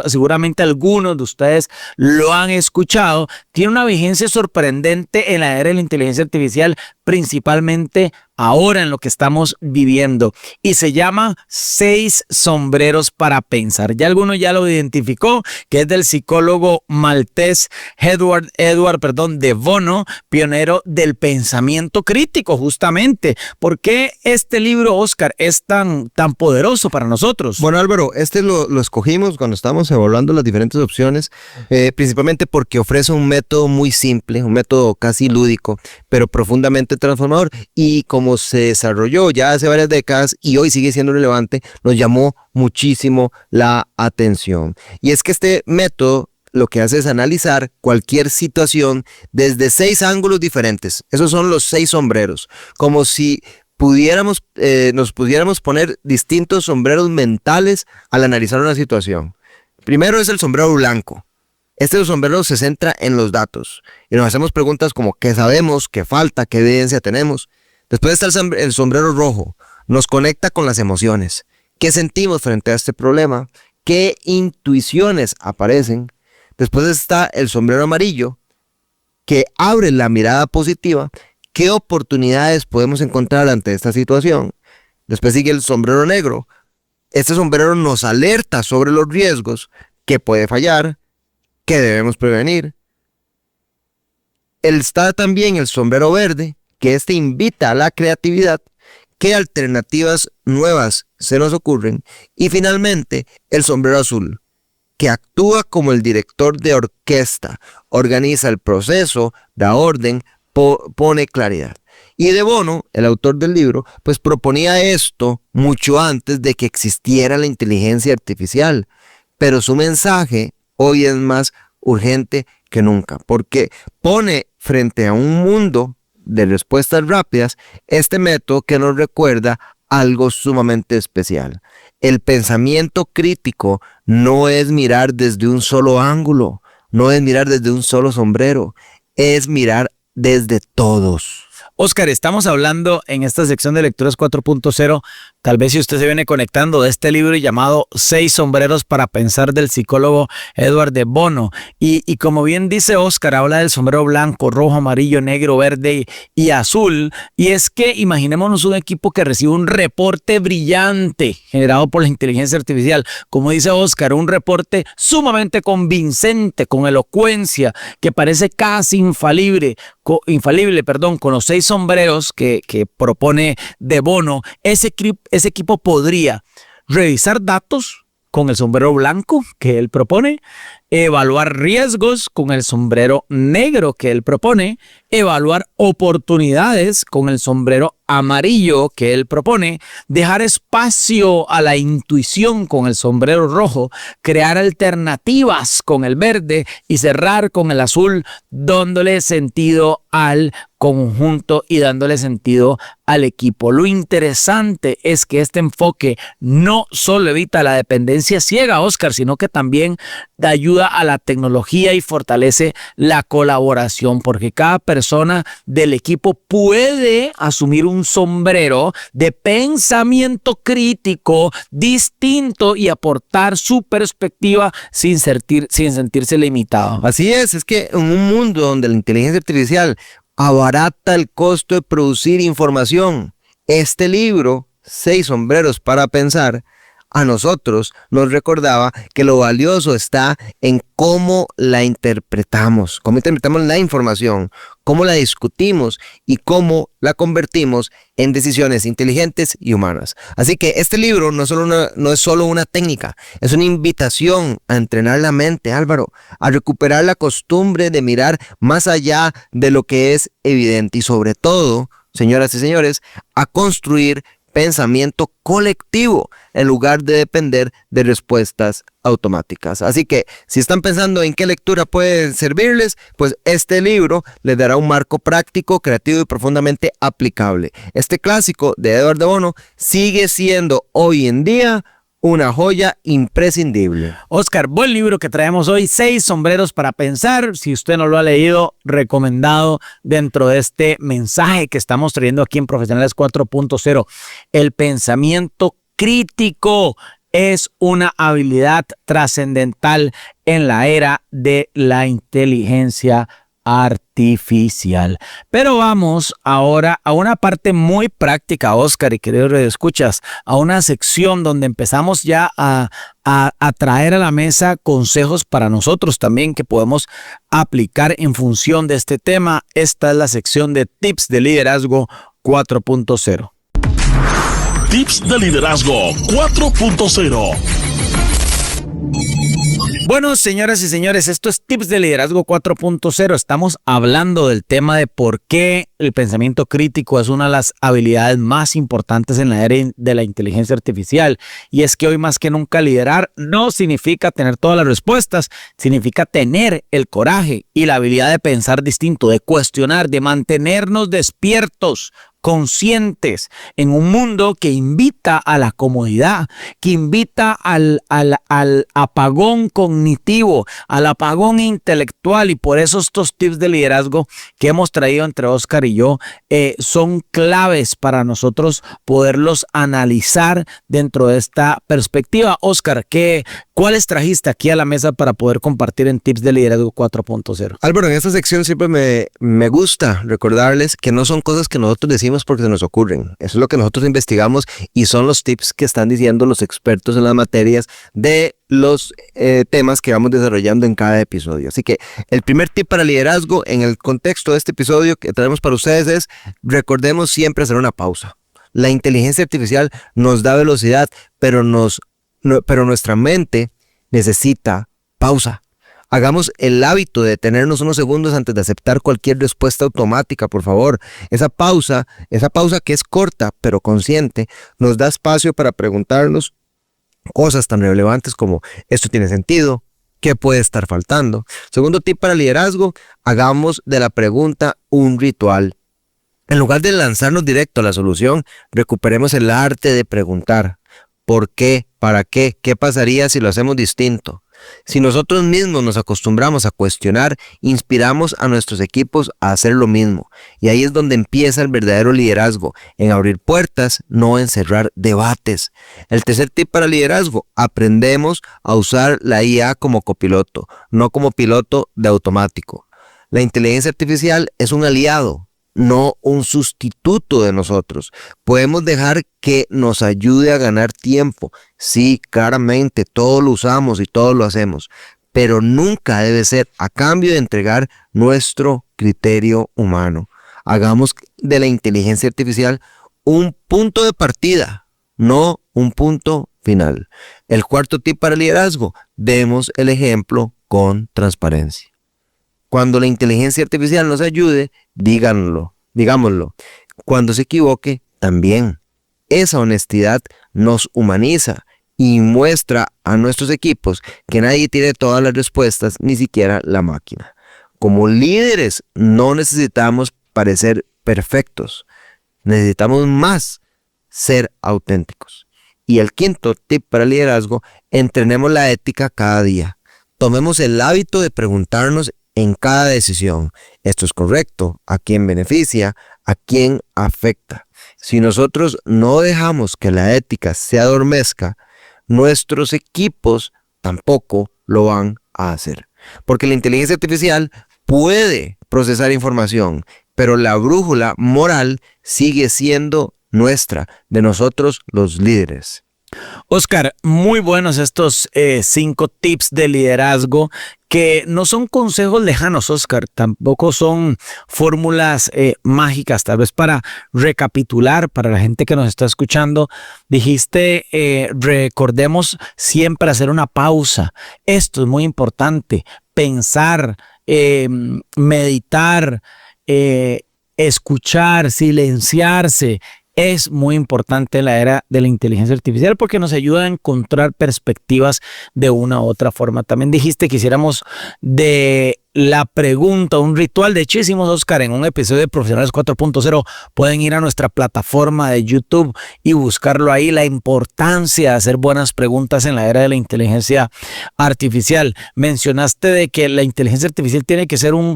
Speaker 2: seguramente algunos de ustedes lo han escuchado, tiene una vigencia sorprendente en la era de la inteligencia artificial, principalmente ahora en lo que estamos viviendo, y se llama 6 sombreros para pensar. Ya alguno ya lo identificó, que es del psicólogo maltés Edward de Bono, pionero del pensamiento crítico, justamente. ¿Por qué este libro, Oscar, es tan poderoso para nosotros?
Speaker 3: Bueno, Álvaro, lo escogimos cuando estábamos evaluando las diferentes opciones, principalmente porque ofrece un método muy simple, un método casi lúdico, pero profundamente transformador, y como se desarrolló ya hace varias décadas y hoy sigue siendo relevante, nos llamó muchísimo la atención. Y es que este método lo que hace es analizar cualquier situación desde 6 ángulos diferentes. Esos son los 6 sombreros, como si nos pudiéramos poner distintos sombreros mentales al analizar una situación. Primero es el sombrero blanco. Este sombrero se centra en los datos y nos hacemos preguntas como ¿qué sabemos? ¿Qué falta? ¿Qué evidencia tenemos? Después está el sombrero rojo. Nos conecta con las emociones. ¿Qué sentimos frente a este problema? ¿Qué intuiciones aparecen? Después está el sombrero amarillo, que abre la mirada positiva. ¿Qué oportunidades podemos encontrar ante esta situación? Después sigue el sombrero negro. Este sombrero nos alerta sobre los riesgos, qué puede fallar, qué debemos prevenir. Está también el sombrero verde, que invita a la creatividad, qué alternativas nuevas se nos ocurren. Y finalmente, el sombrero azul, que actúa como el director de orquesta, organiza el proceso, da orden, pone claridad. Y de Bono, el autor del libro, pues proponía esto mucho antes de que existiera la inteligencia artificial, pero su mensaje hoy es más urgente que nunca, porque pone frente a un mundo de respuestas rápidas este método que nos recuerda algo sumamente especial. El pensamiento crítico no es mirar desde un solo ángulo, no es mirar desde un solo sombrero, es mirar desde todos.
Speaker 2: Oscar, estamos hablando en esta sección de Lecturas 4.0, tal vez si usted se viene conectando, de este libro llamado 6 sombreros para pensar, del psicólogo Edward de Bono. Y como bien dice Oscar, habla del sombrero blanco, rojo, amarillo, negro, verde y azul. Y es que imaginémonos un equipo que recibe un reporte brillante generado por la inteligencia artificial. Como dice Oscar, un reporte sumamente convincente, con elocuencia, que parece casi infalible, con los 6 sombreros que propone de Bono. Ese equipo podría revisar datos, con el sombrero blanco que él propone, evaluar riesgos con el sombrero negro que él propone, evaluar oportunidades con el sombrero amarillo que él propone, dejar espacio a la intuición con el sombrero rojo, crear alternativas con el verde y cerrar con el azul, dándole sentido al conjunto y dándole sentido al equipo. Lo interesante es que este enfoque no solo evita la dependencia ciega, Oscar, sino que también ayuda a la tecnología y fortalece la colaboración, porque cada persona del equipo puede asumir un sombrero de pensamiento crítico distinto y aportar su perspectiva sin sentirse limitado.
Speaker 3: Así es que en un mundo donde la inteligencia artificial abarata el costo de producir información, este libro, 6 sombreros para pensar, a nosotros nos recordaba que lo valioso está en cómo la interpretamos, cómo interpretamos la información, cómo la discutimos y cómo la convertimos en decisiones inteligentes y humanas. Así que este libro no es solo una técnica, es una invitación a entrenar la mente, Álvaro, a recuperar la costumbre de mirar más allá de lo que es evidente y sobre todo, señoras y señores, a construir pensamiento colectivo en lugar de depender de respuestas automáticas. Así que si están pensando en qué lectura puede servirles, pues este libro les dará un marco práctico, creativo y profundamente aplicable. Este clásico de Edward de Bono sigue siendo hoy en día una joya imprescindible.
Speaker 2: Oscar, buen libro que traemos hoy, 6 sombreros para pensar. Si usted no lo ha leído, recomendado dentro de este mensaje que estamos trayendo aquí en Profesionales 4.0. El pensamiento crítico es una habilidad trascendental en la era de la inteligencia artificial. Pero vamos ahora a una parte muy práctica, Oscar y queridos escuchas, a una sección donde empezamos ya a traer a la mesa consejos para nosotros también que podemos aplicar en función de este tema. Esta es la sección de Tips de Liderazgo 4.0.
Speaker 1: Tips de Liderazgo 4.0.
Speaker 2: Bueno, señoras y señores, esto es Tips de Liderazgo 4.0. Estamos hablando del tema de por qué el pensamiento crítico es una de las habilidades más importantes en la era de la inteligencia artificial. Y es que hoy más que nunca liderar no significa tener todas las respuestas, significa tener el coraje y la habilidad de pensar distinto, de cuestionar, de mantenernos despiertos, conscientes en un mundo que invita a la comodidad, que invita al apagón cognitivo, al apagón intelectual. Y por eso estos tips de liderazgo que hemos traído entre Oscar y yo son claves para nosotros poderlos analizar dentro de esta perspectiva. Oscar, ¿cuáles trajiste aquí a la mesa para poder compartir en Tips de Liderazgo 4.0?
Speaker 3: Álvaro, en esta sección siempre me gusta recordarles que no son cosas que nosotros decimos porque se nos ocurren. Eso es lo que nosotros investigamos y son los tips que están diciendo los expertos en las materias de los temas que vamos desarrollando en cada episodio. Así que el primer tip para liderazgo en el contexto de este episodio que traemos para ustedes es: recordemos siempre hacer una pausa. La inteligencia artificial nos da velocidad, pero nuestra mente necesita pausa. Hagamos el hábito de detenernos unos segundos antes de aceptar cualquier respuesta automática, por favor. Esa pausa que es corta pero consciente, nos da espacio para preguntarnos cosas tan relevantes como: ¿esto tiene sentido? ¿Qué puede estar faltando? Segundo tip para liderazgo: hagamos de la pregunta un ritual. En lugar de lanzarnos directo a la solución, recuperemos el arte de preguntar. ¿Por qué? ¿Para qué? ¿Qué pasaría si lo hacemos distinto? Si nosotros mismos nos acostumbramos a cuestionar, inspiramos a nuestros equipos a hacer lo mismo. Y ahí es donde empieza el verdadero liderazgo, en abrir puertas, no en cerrar debates. El tercer tip para liderazgo: aprendemos a usar la IA como copiloto, no como piloto de automático. La inteligencia artificial es un aliado, no un sustituto de nosotros. Podemos dejar que nos ayude a ganar tiempo. Sí, claramente, todo lo usamos y todo lo hacemos, pero nunca debe ser a cambio de entregar nuestro criterio humano. Hagamos de la inteligencia artificial un punto de partida, no un punto final. El cuarto tip para el liderazgo: demos el ejemplo con transparencia. Cuando la inteligencia artificial nos ayude, digámoslo. Cuando se equivoque, también. Esa honestidad nos humaniza y muestra a nuestros equipos que nadie tiene todas las respuestas, ni siquiera la máquina. Como líderes, no necesitamos parecer perfectos. Necesitamos más ser auténticos. Y el quinto tip para el liderazgo: entrenemos la ética cada día. Tomemos el hábito de preguntarnos en cada decisión: ¿esto es correcto? ¿A quién beneficia? ¿A quién afecta? Si nosotros no dejamos que la ética se adormezca, nuestros equipos tampoco lo van a hacer. Porque la inteligencia artificial puede procesar información, pero la brújula moral sigue siendo nuestra, de nosotros los líderes.
Speaker 2: Oscar, muy buenos estos 5 tips de liderazgo, que no son consejos lejanos, Oscar, tampoco son fórmulas mágicas. Tal vez para recapitular, para la gente que nos está escuchando, dijiste, recordemos siempre hacer una pausa. Esto es muy importante: pensar, meditar, escuchar, silenciarse. Es muy importante en la era de la inteligencia artificial porque nos ayuda a encontrar perspectivas de una u otra forma. También dijiste que hiciéramos de la pregunta un ritual. De hecho, hicimos, Oscar, en un episodio de Profesionales 4.0. Pueden ir a nuestra plataforma de YouTube y buscarlo ahí. La importancia de hacer buenas preguntas en la era de la inteligencia artificial. Mencionaste de que la inteligencia artificial tiene que ser un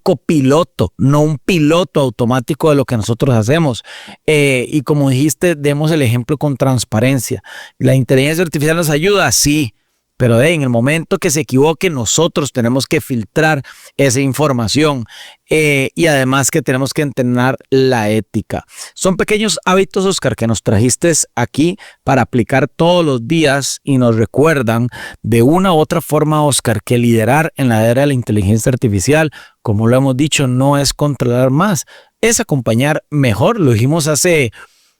Speaker 2: copiloto, no un piloto automático de lo que nosotros hacemos. Y como dijiste, demos el ejemplo con transparencia. ¿La inteligencia artificial nos ayuda? Sí. Pero en el momento que se equivoque, nosotros tenemos que filtrar esa información, y además que tenemos que entrenar la ética. Son pequeños hábitos, Oscar, que nos trajiste aquí para aplicar todos los días y nos recuerdan de una u otra forma, Oscar, que liderar en la era de la inteligencia artificial, como lo hemos dicho, no es controlar más, es acompañar mejor. Lo dijimos hace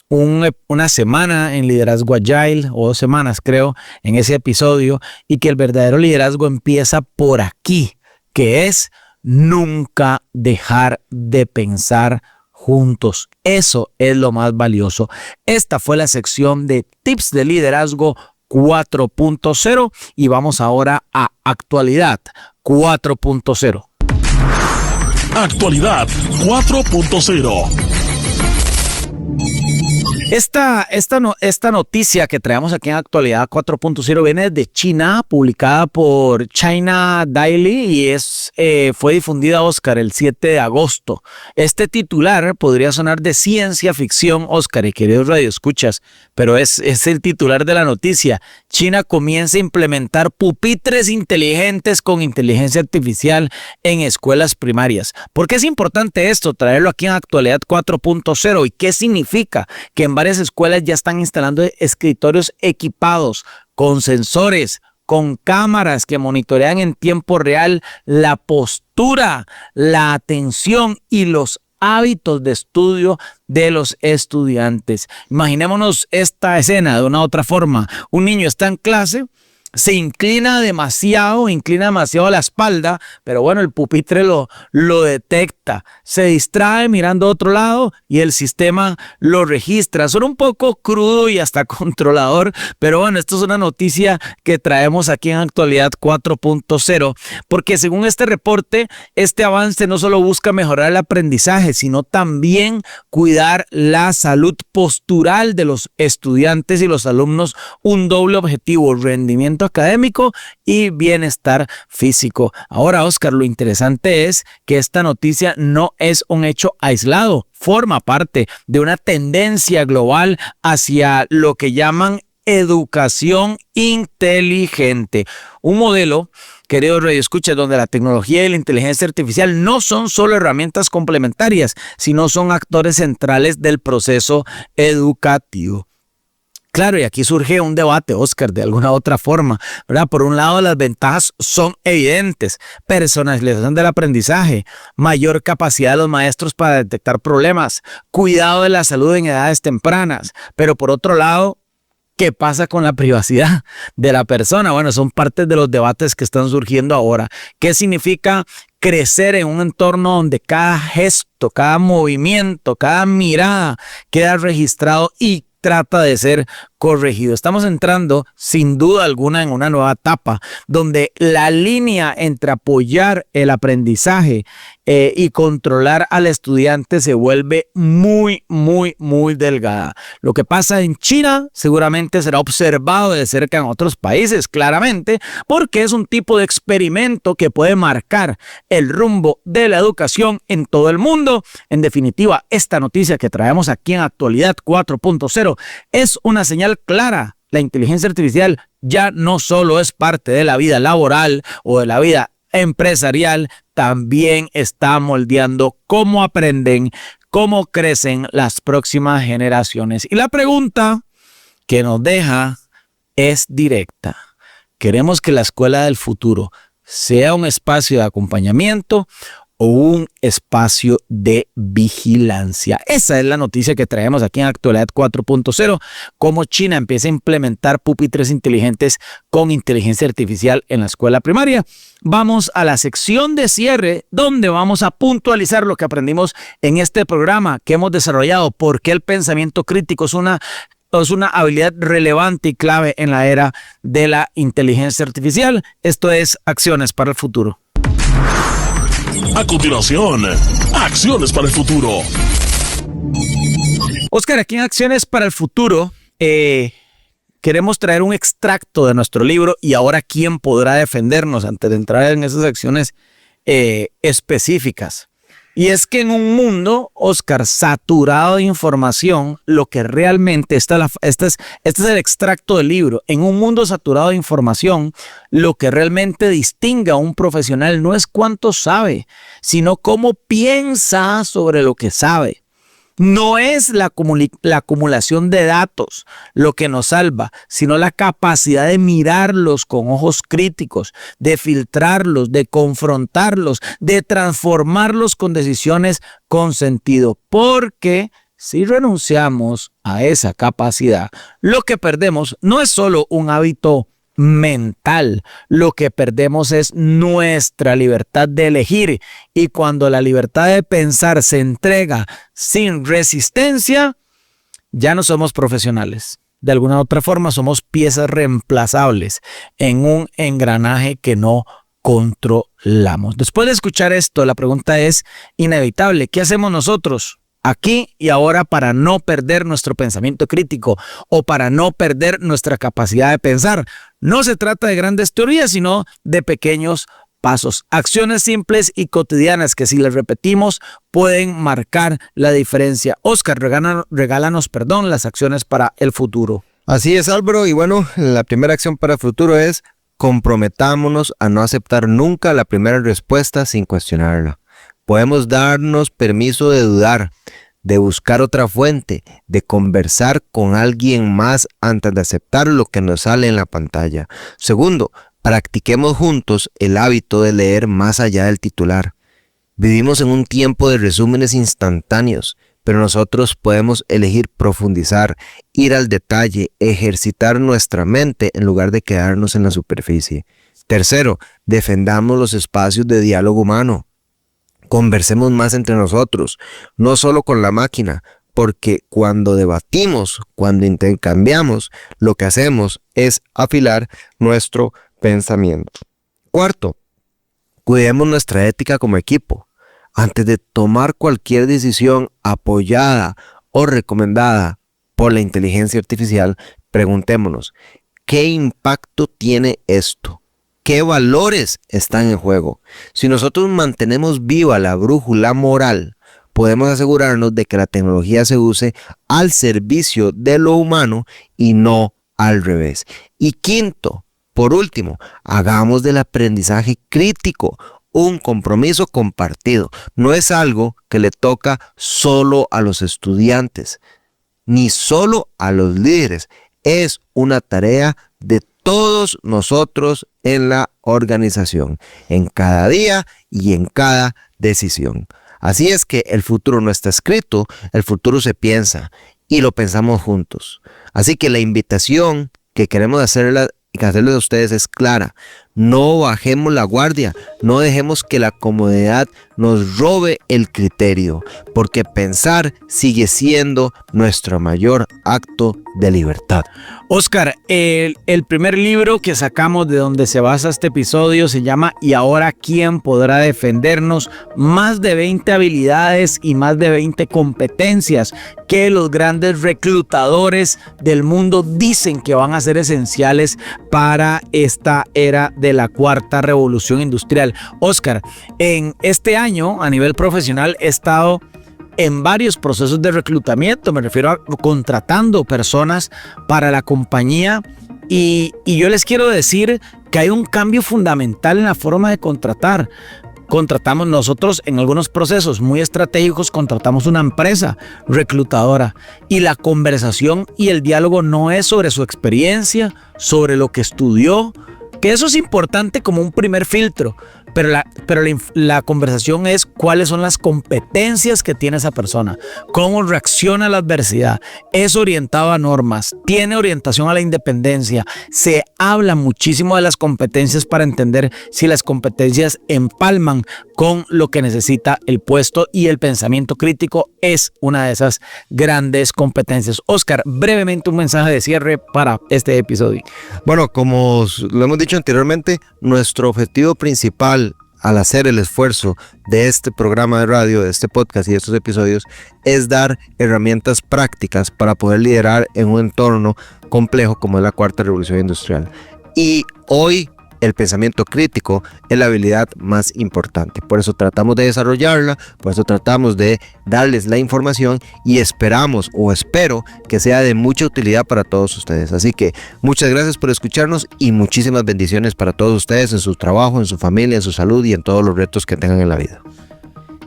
Speaker 2: una semana en Liderazgo Agile, o 2 semanas creo, en ese episodio, y que el verdadero liderazgo empieza por aquí, que es nunca dejar de pensar juntos. Eso es lo más valioso. Esta fue la sección de Tips de Liderazgo 4.0 y vamos ahora a Actualidad 4.0.
Speaker 1: Actualidad 4.0.
Speaker 2: Esta noticia que traemos aquí en Actualidad 4.0 viene de China, publicada por China Daily y fue difundida, Oscar, el 7 de agosto. Este titular podría sonar de ciencia ficción, Oscar, y queridos radioescuchas, pero es el titular de la noticia. China comienza a implementar pupitres inteligentes con inteligencia artificial en escuelas primarias. ¿Por qué es importante esto? Traerlo aquí en Actualidad 4.0. ¿Y qué significa? Que en varias escuelas ya están instalando escritorios equipados con sensores, con cámaras que monitorean en tiempo real la postura, la atención y los hábitos de estudio de los estudiantes. Imaginémonos esta escena de una u otra forma. Un niño está en clase, se inclina demasiado la espalda, pero bueno, el pupitre lo detecta, se distrae mirando a otro lado y el sistema lo registra. Suena un poco crudo y hasta controlador, pero bueno, esto es una noticia que traemos aquí en Actualidad 4.0, porque según este reporte, este avance no solo busca mejorar el aprendizaje, sino también cuidar la salud postural de los estudiantes y los alumnos, un doble objetivo: rendimiento académico y bienestar físico. Ahora, Oscar, lo interesante es que esta noticia no es un hecho aislado, forma parte de una tendencia global hacia lo que llaman educación inteligente. Un modelo, queridos radioescuchas, donde la tecnología y la inteligencia artificial no son solo herramientas complementarias, sino son actores centrales del proceso educativo. Claro, y aquí surge un debate, Oscar, de alguna otra forma, ¿verdad? Por un lado, las ventajas son evidentes: personalización del aprendizaje, mayor capacidad de los maestros para detectar problemas, cuidado de la salud en edades tempranas. Pero por otro lado, ¿Qué pasa con la privacidad de la persona? Bueno, son partes de los debates que están surgiendo ahora. ¿Qué significa crecer en un entorno donde cada gesto, cada movimiento, cada mirada queda registrado y trata de ser corregido? Estamos entrando sin duda alguna en una nueva etapa donde la línea entre apoyar el aprendizaje y controlar al estudiante se vuelve muy delgada. Lo que pasa en China seguramente será observado de cerca en otros países, claramente, porque es un tipo de experimento que puede marcar el rumbo de la educación en todo el mundo. En definitiva, esta noticia que traemos aquí en Actualidad 4.0 es una señal clara. La inteligencia artificial ya no solo es parte de la vida laboral o de la vida empresarial, también está moldeando cómo aprenden, cómo crecen las próximas generaciones. Y la pregunta que nos deja es directa. ¿Queremos que la escuela del futuro sea un espacio de acompañamiento o un espacio de vigilancia? Esa es la noticia que traemos aquí en Actualidad 4.0, cómo China empieza a implementar pupitres inteligentes con inteligencia artificial en la escuela primaria. Vamos a la sección de cierre, donde vamos a puntualizar lo que aprendimos en este programa que hemos desarrollado, por qué el pensamiento crítico es una habilidad relevante y clave en la era de la inteligencia artificial. Esto es Acciones para el Futuro.
Speaker 1: A continuación, Acciones para el Futuro.
Speaker 2: Oscar, aquí en Acciones para el Futuro queremos traer un extracto de nuestro libro y ahora quién podrá defendernos antes de entrar en esas acciones específicas. Y es que en un mundo, Oscar, saturado de información, lo que realmente este es el extracto del libro. En un mundo saturado de información, lo que realmente distingue a un profesional no es cuánto sabe, sino cómo piensa sobre lo que sabe. No es la acumulación de datos lo que nos salva, sino la capacidad de mirarlos con ojos críticos, de filtrarlos, de confrontarlos, de transformarlos con decisiones con sentido. Porque si renunciamos a esa capacidad, lo que perdemos no es solo un hábito mental, lo que perdemos es nuestra libertad de elegir, y cuando la libertad de pensar se entrega sin resistencia, ya no somos profesionales. De alguna u otra forma somos piezas reemplazables en un engranaje que no controlamos. Después de escuchar esto, la pregunta es inevitable: ¿qué hacemos nosotros aquí y ahora para no perder nuestro pensamiento crítico o para no perder nuestra capacidad de pensar? No se trata de grandes teorías, sino de pequeños pasos, acciones simples y cotidianas que, si las repetimos, pueden marcar la diferencia. Oscar, regálanos las acciones para el futuro.
Speaker 3: Así es, Álvaro. Y bueno, la primera acción para el futuro es: comprometámonos a no aceptar nunca la primera respuesta sin cuestionarla. Podemos darnos permiso de dudar, de buscar otra fuente, de conversar con alguien más antes de aceptar lo que nos sale en la pantalla. Segundo, practiquemos juntos el hábito de leer más allá del titular. Vivimos en un tiempo de resúmenes instantáneos, pero nosotros podemos elegir profundizar, ir al detalle, ejercitar nuestra mente en lugar de quedarnos en la superficie. Tercero, defendamos los espacios de diálogo humano. Conversemos más entre nosotros, no solo con la máquina, porque cuando debatimos, cuando intercambiamos, lo que hacemos es afilar nuestro pensamiento. Cuarto, cuidemos nuestra ética como equipo. Antes de tomar cualquier decisión apoyada o recomendada por la inteligencia artificial, preguntémonos: ¿qué impacto tiene esto? ¿Qué valores están en juego? Si nosotros mantenemos viva la brújula moral, podemos asegurarnos de que la tecnología se use al servicio de lo humano y no al revés. Y quinto, por último, hagamos del aprendizaje crítico un compromiso compartido. No es algo que le toca solo a los estudiantes, ni solo a los líderes. Es una tarea de todos nosotros en la organización, en cada día y en cada decisión. Así es que el futuro no está escrito, el futuro se piensa. y lo pensamos juntos. Así que la invitación que queremos hacerles a ustedes es clara. No bajemos la guardia, no dejemos que la comodidad nos robe el criterio, porque pensar sigue siendo nuestro mayor acto de libertad.
Speaker 2: Oscar, el primer libro que sacamos de donde se basa este episodio se llama ¿Y ahora quién podrá defendernos? Más de 20 habilidades y más de 20 competencias que los grandes reclutadores del mundo dicen que van a ser esenciales para esta era de la cuarta revolución industrial. Oscar, en este año a nivel profesional he estado en varios procesos de reclutamiento, me refiero a contratando personas para la compañía y yo les quiero decir que hay un cambio fundamental en la forma de contratar. Contratamos nosotros en algunos procesos muy estratégicos, contratamos una empresa reclutadora y la conversación y el diálogo no es sobre su experiencia, sobre lo que estudió, que eso es importante como un primer filtro, pero la conversación es cuáles son las competencias que tiene esa persona, cómo reacciona a la adversidad, es orientado a normas, tiene orientación a la independencia, se habla muchísimo de las competencias para entender si las competencias empalman con lo que necesita el puesto y el pensamiento crítico es una de esas grandes competencias. Oscar, brevemente un mensaje de cierre para este episodio.
Speaker 3: Bueno, como lo hemos dicho anteriormente, nuestro objetivo principal al hacer el esfuerzo de este programa de radio, de este podcast y de estos episodios, es dar herramientas prácticas para poder liderar en un entorno complejo como es la cuarta revolución industrial. Y hoy el pensamiento crítico es la habilidad más importante. Por eso tratamos de desarrollarla, por eso tratamos de darles la información y esperamos o espero que sea de mucha utilidad para todos ustedes. Así que muchas gracias por escucharnos y muchísimas bendiciones para todos ustedes en su trabajo, en su familia, en su salud y en todos los retos que tengan en la vida.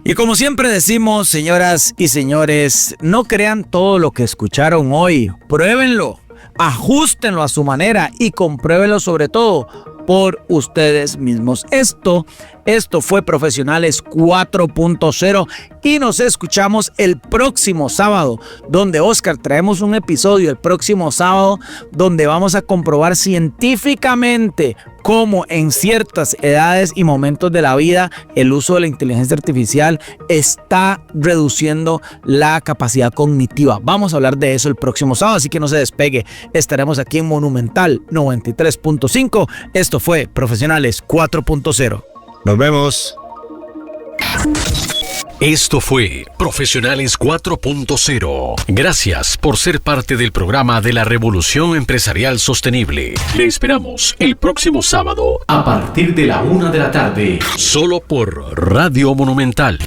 Speaker 2: Y como siempre decimos, señoras y señores, no crean todo lo que escucharon hoy, pruébenlo, ajustenlo a su manera y compruébenlo sobre todo por ustedes mismos. Esto fue Profesionales 4.0 y nos escuchamos el próximo sábado, donde Oscar traemos un episodio el próximo sábado donde vamos a comprobar científicamente cómo en ciertas edades y momentos de la vida el uso de la inteligencia artificial está reduciendo la capacidad cognitiva. Vamos a hablar de eso el próximo sábado, así que no se despegue. Estaremos aquí en Monumental 93.5. Esto fue Profesionales 4.0.
Speaker 3: Nos vemos.
Speaker 4: Esto fue Profesionales 4.0. Gracias por ser parte del programa de la Revolución Empresarial Sostenible. Le esperamos el próximo sábado a partir de la 1 de la tarde, solo por Radio Monumental.